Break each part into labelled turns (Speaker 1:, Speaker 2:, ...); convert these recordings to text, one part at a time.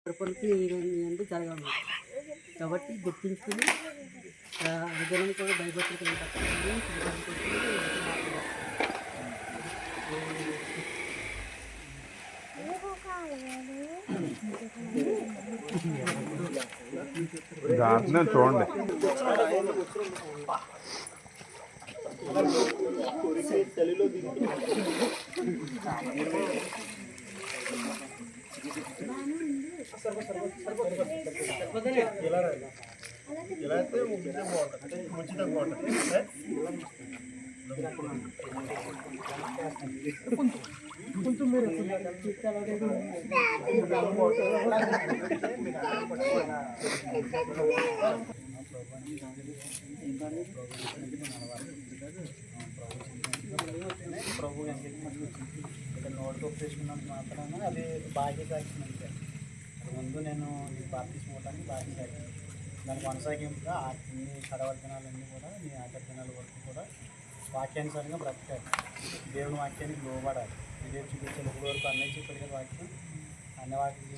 Speaker 1: పనికి అంటే జరగాలి కాబట్టి గుర్తించుకుని విధానం కూడా భయభక్తులు
Speaker 2: చూడండి
Speaker 3: ఇలా అయితే ముంచితే బాగుంటుంది కొంచెం మీరు ప్రభు ఇక్కడ నోటితో చేసుకున్నంత మాత్రాన అది బాధ్యత సాక్షి ముందు నేను ఈ బాప్తిస్మం ఇవ్వడానికి బాధ్యత సాక్షి దాని కొనసాగింపుగా అన్ని చదవర్తనాలన్నీ కూడా మీ ఆచరణల వరకు కూడా వాక్యానుసారంగా బ్రతకాలి, దేవుని వాక్యానికి లోబడాలి. ఇదే చూపించే వరకు అన్నయ్య చెప్పారు కదా వాక్యం, అన్ని వాటికి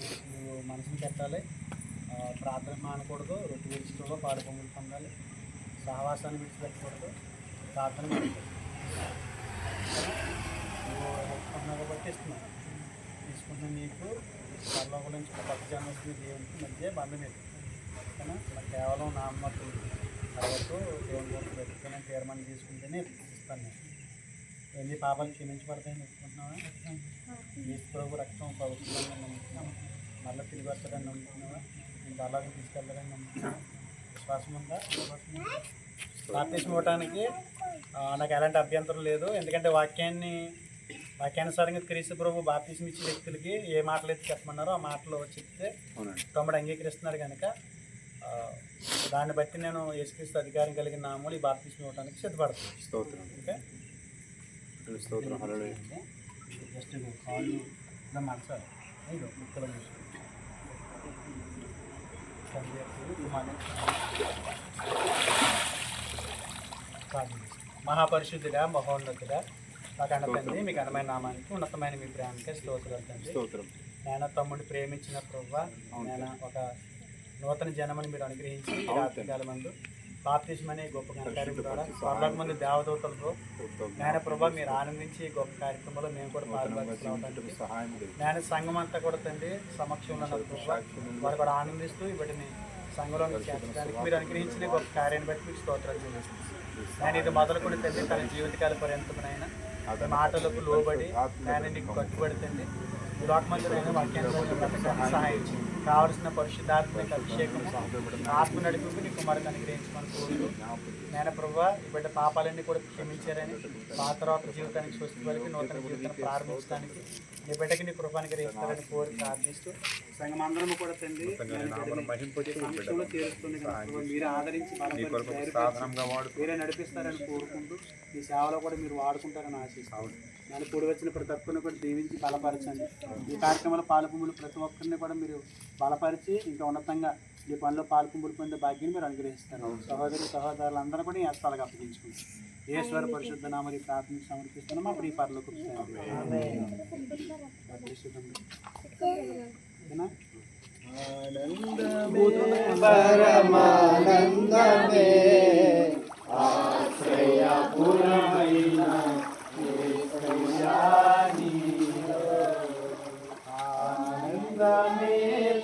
Speaker 3: మనసుని పెట్టాలి, ప్రార్థన మానకూడదు, రొట్టె విడిచితో పాడు పొంగులు పొందాలి, సహవాసాన్ని విడిచిపెట్టకూడదు, ప్రార్థన పెట్టాలి. నువ్వు ఒప్పుకున్నావు కాబట్టి ఇస్తున్నాను, తీసుకుంటున్న నీకు పరలోకం నుంచి ఒక భక్తి జన్మస్తుంది దేవునికి మధ్య బంధం ఇది. ఓకేనా? ఇలా కేవలం నామకు తర్వాత దేవుని గురించి పెట్టుకుని తీర్మానం తీసుకుంటేనే ఇస్తాను. నేను ఎన్ని పాపాలు క్షమించబడతాయని ఒప్పుకుంటున్నావా? యేసు ప్రభు రక్తం పవిత్రంగా నమ్ముతున్నావా? మళ్ళీ తిరిగి వస్తాడని నమ్ముతున్నావా? నేను అలాగే తీసుకెళ్ళాలని నమ్ముతున్నావా? విశ్వాసం ఉందా? బాప్తిస్మం ఇవ్వడానికి నాకు ఎలాంటి అభ్యంతరం లేదు. ఎందుకంటే వాక్యానుసారంగా క్రీస్తు ప్రభు బాప్తిస్మం ఇచ్చే వ్యక్తులకి ఏ మాటలు అయితే చెప్పమన్నారో ఆ మాటలు చెప్తే తమ్ముడు అంగీకరిస్తున్నారు కనుక దాన్ని బట్టి నేను యేసుక్రీస్తు అధికారం కలిగిన నామూలు ఈ బాప్తిస్మం ఇవ్వడానికి సిద్ధపడతాను. స్తోత్రం. ఓకే, స్తోత్రం. జస్ట్ కాళ్ళు ఇలా మార్చాలి. ముక్కలు మహాపరిశుద్ధుడా, మహోన్నతుడా, మా తండ్రి, మీ ఘనమైన నామానికి ఉన్నతమైన మీ ప్రేమకే స్తోత్రాలు తండ్రి. నేను తమ్ముడిని ప్రేమించిన ప్రభువా, నేను ఒక నూతన జన్మని మీరు అనుగ్రహించి రాత్రికాల మందు బాప్తిస్మం అనే గొప్ప కార్యక్రమం ద్వారా 100 మంది దేవదూతలతో నేను ప్రభా మీరు ఆనందించి గొప్ప కార్యక్రమంలో మేము కూడా పాల్గొనడానికి నేను సంఘం అంతా కూడా తండ్రి సమక్షంలో వారు కూడా ఆనందిస్తూ వీటిని సంఘంలో చేర్చడానికి మీరు అనుగ్రహించిన గొప్ప కార్యాన్ని బట్టి మీకు స్తోత్రాలు చెల్లిస్తున్నాను. నేను ఇది మొదలుకొని తండ్రి తన జీవితకాల పర్యంతమైనా మాటలకు లోబడి నేను నీకు కట్టుబడి తండ్రి లోకమందులైన వాక్యాన్ని సహాయించి కావలసిన పరిశుద్ధాత్మక అభిషేకం ఆత్మ నడిపి నీ కుమారుని అనుగ్రహించమని కోరుతూ నేను ప్రభావ ఈ బిడ్డ పాపాలన్నీ కూడా క్షమించారని పాత జీవితానికి స్వస్తి వరకు నూతన జీవితాన్ని ప్రారంభించడానికి నీ బిడ్డకి నీ కృపాన్ని గ్రహిస్తారని కోరి ప్రార్థిస్తూ సంఘమందరం కూడా తండ్రి చేరుస్తుంది కనుక మీరు ఆదరించి మీరే నడిపిస్తారని కోరుకుంటూ ఈ సేవలో కూడా మీరు వాడుకుంటారని ఆశిస్తాను. నేను కూడి వచ్చిన ప్రతి ఒక్కరిని కూడా దీవించి బలపరచండి. ఈ కార్యక్రమంలో పాల్పొంగులు ప్రతి ఒక్కరిని కూడా మీరు బలపరిచి ఇంకా ఉన్నతంగా ఈ పనిలో పాల్పొంగులు పొందే భాగ్యాన్ని మీరు అనుగ్రహిస్తారు. సహోదరులందరూ కూడా ఈ హస్తాలకు అప్పగించుకుంటారు. ఈశ్వర పరిశుద్ధ నామని ప్రార్థన సమర్పిస్తున్నాం. అప్పుడు ఈ పరలోకి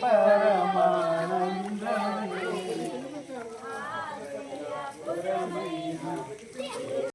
Speaker 3: పరమానందమే